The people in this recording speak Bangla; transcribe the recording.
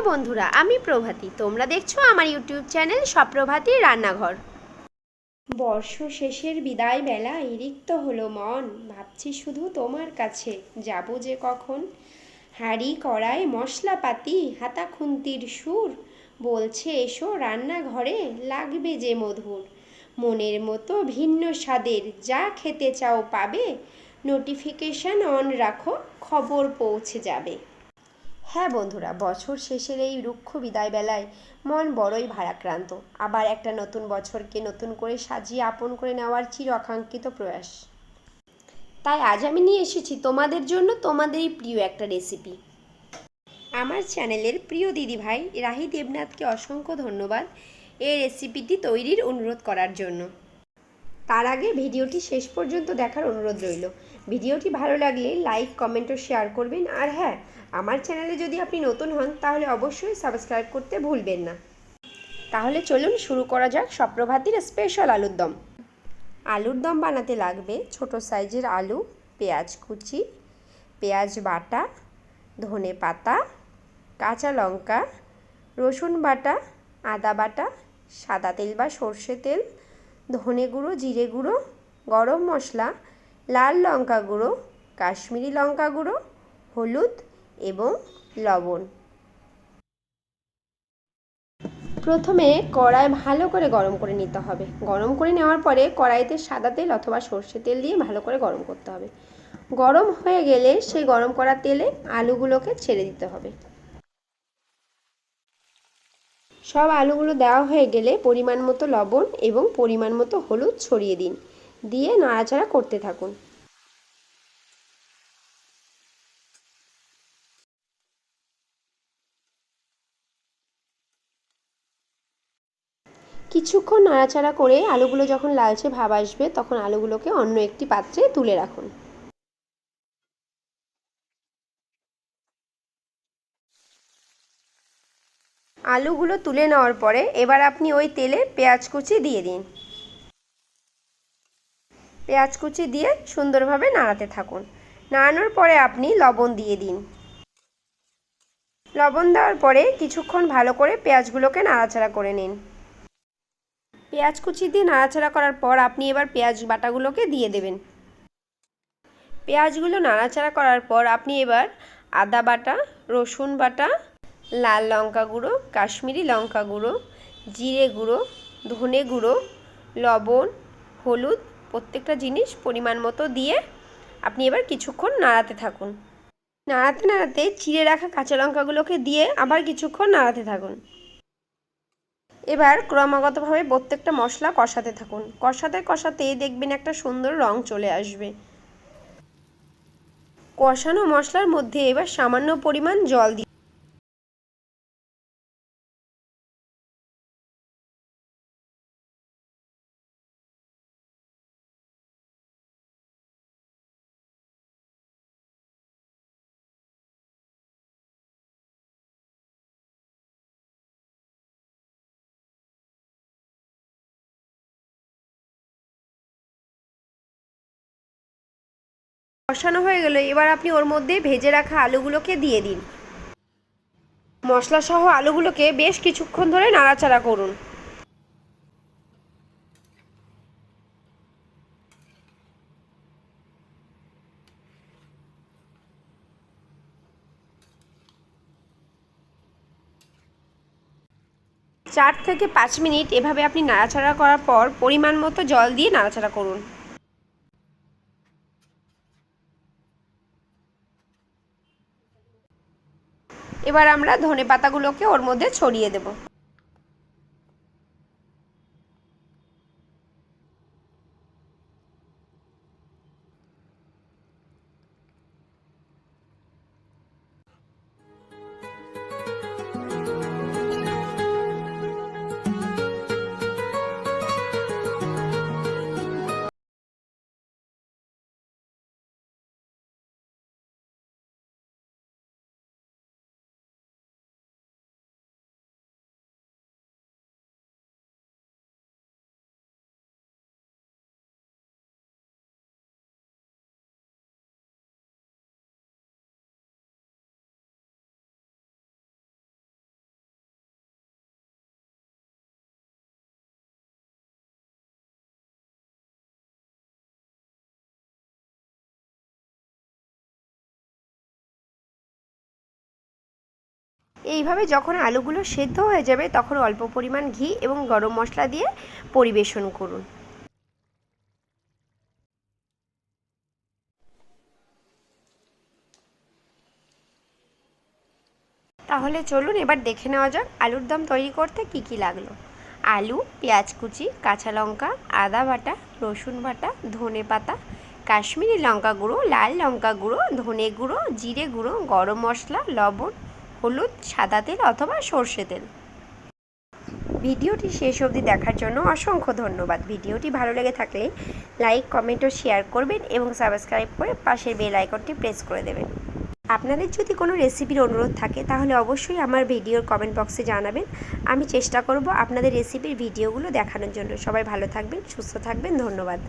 বন্ধুরা, আমি প্রভাতী। তোমরা দেখছো আমার ইউটিউব চ্যানেল সপ্রভাতী রান্নাঘর। বর্ষ শেষের বিদায় বেলায় রিক্ত হলো মন, ভাবছি শুধু তোমার কাছে যাব যে কখন। হাঁড়ি কড়াই মশলাপাতি হাতা খুন্তির সুর বলছে এসো রান্নাঘরে, লাগবে যে মধুর। মনের মতো ভিন্ন স্বাদের যা খেতে চাও পাবে, নোটিফিকেশন অন রাখো, খবর পৌঁছে যাবে। হ্যাঁ বন্ধুরা, বছর শেষের এই রুক্ষ বিদায় বেলায় মন বড়ই ভারাক্রান্ত। আবার একটা নতুন বছরকে নতুন করে সাজিয়ে আপন করে নেওয়ার চির আকাঙ্ক্ষিত প্রয়াস। তাই আজ আমি নিয়ে এসেছি তোমাদের জন্য তোমাদেরই প্রিয় একটা রেসিপি। আমার চ্যানেলের প্রিয় দিদিভাই রাহি দেবনাথকে অসংখ্য ধন্যবাদ এই রেসিপিটি তৈরির অনুরোধ করার জন্য। তার আগে ভিডিওটি শেষ পর্যন্ত দেখার অনুরোধ রইল। ভিডিওটি ভালো লাগলে লাইক, কমেন্ট ও শেয়ার করবেন। আর হ্যাঁ, আমার চ্যানেলে যদি আপনি নতুন হন তাহলে অবশ্যই সাবস্ক্রাইব করতে ভুলবেন না। তাহলে চলুন শুরু করা যাক সপ্রভাতীর স্পেশাল আলুর দম। আলুর দম বানাতে লাগবে ছোট সাইজের আলু, পেঁয়াজ কুচি, পেঁয়াজ বাটা, ধনে পাতা, কাঁচা লঙ্কা, রসুন বাটা, আদা বাটা, সাদা তেল বা সর্ষে তেল, ধনে গুঁড়ো, জিরে গুঁড়ো, গরম মশলা, লাল লঙ্কা গুঁড়ো, কাশ্মীরি লঙ্কা গুঁড়ো, হলুদ এবং লবণ। প্রথমে কড়াই ভালো করে গরম করে নিতে হবে। গরম করে নেওয়ার পরে কড়াইতে সাদা তেল অথবা সর্ষে তেল দিয়ে ভালো করে গরম করতে হবে। গরম হয়ে গেলে সেই গরম করা তেলে আলুগুলোকে ছেড়ে দিতে হবে। সব আলুগুলো দেওয়া হয়ে গেলে পরিমাণ মতো লবণ এবং পরিমাণ মতো হলুদ ছড়িয়ে দিন, দিয়ে নাড়াচাড়া করতে থাকুন। কিছুক্ষণ নাড়াচাড়া করে আলুগুলো যখন লালচে ভাব আসবে তখন আলুগুলোকে অন্য একটি পাত্রে তুলে রাখুন। আলুগুলো তুলে নেওয়ার পরে এবার আপনি ওই তেলে পেঁয়াজ কুচি দিয়ে দিন। পেঁয়াজ কুচি দিয়ে সুন্দরভাবে নাড়াতে থাকুন। নাড়ানোর পরে আপনি লবণ দিয়ে দিন। লবণ দেওয়ার পরে কিছুক্ষণ ভালো করে পেঁয়াজগুলোকে নাড়াচাড়া করে নিন। পেঁয়াজ কুচি দিয়ে নাড়াচাড়া করার পর আপনি এবার পেঁয়াজ বাটাগুলোকে দিয়ে দেবেন। পেঁয়াজগুলো নাড়াচাড়া করার পর আপনি এবার আদা বাটা, রসুন বাটা, লাল লঙ্কা গুঁড়ো, কাশ্মীরি লঙ্কা গুঁড়ো, জিরে গুঁড়ো, ধনে গুঁড়ো, লবণ, হলুদ প্রত্যেকটা জিনিস পরিমাণ মতো দিয়ে আপনি এবার কিছুক্ষণ নাড়াতে থাকুন। নাড়াতে নাড়াতে চিড়ে রাখা কাঁচা লঙ্কাগুলোকে দিয়ে আবার কিছুক্ষণ নাড়াতে থাকুন। এবার ক্রমাগতভাবে প্রত্যেকটা মশলা কষাতে থাকুন। কষাতে কষাতে দেখবেন একটা সুন্দর রং চলে আসবে। কষানো মশলার মধ্যে এবার সামান্য পরিমাণ জল দিন। কষানো হয়ে গেলে এবার আপনি ওর মধ্যে ভেজে রাখা আলুগুলোকে দিয়ে দিন। মশলা সহ আলুগুলোকে বেশ কিছুক্ষণ ধরে নাড়াচাড়া করুন। চার থেকে 5 মিনিট এভাবে আপনি নাড়াচাড়া করার পর পরিমাণ মতো জল দিয়ে নাড়াচাড়া করুন। এবার আমরা ধনে পাতাগুলোকে ওর মধ্যে ছড়িয়ে দেব। এইভাবে যখন আলুগুলো সেদ্ধ হয়ে যাবে তখন অল্প পরিমাণ ঘি এবং গরম মশলা দিয়ে পরিবেশন করুন। তাহলে চলুন এবার দেখে নেওয়া যাক আলুর দম তৈরি করতে কি কি লাগলো। আলু, পেঁয়াজ কুচি, কাঁচা লঙ্কা, আদা বাটা, রসুন বাটা, ধনে পাতা, কাশ্মীরি লঙ্কা গুঁড়ো, লাল লঙ্কা গুঁড়ো, ধনে গুঁড়ো, জিরে গুঁড়ো, গরম মশলা, লবণ, হলুদ, সাদা তেল অথবা সর্ষে তেল। ভিডিওটি শেষ অবধি দেখার জন্য অসংখ্য ধন্যবাদ। ভিডিওটি ভালো লেগে থাকলে লাইক, কমেন্ট ও শেয়ার করবেন এবং সাবস্ক্রাইব করে পাশের বেল আইকনটি প্রেস করে দেবেন। আপনাদের যদি কোনো রেসিপির অনুরোধ থাকে তাহলে অবশ্যই আমার ভিডিওর কমেন্ট বক্সে জানাবেন। আমি চেষ্টা করব আপনাদের রেসিপির ভিডিওগুলো দেখানোর জন্য। সবাই ভালো থাকবেন, সুস্থ থাকবেন, ধন্যবাদ।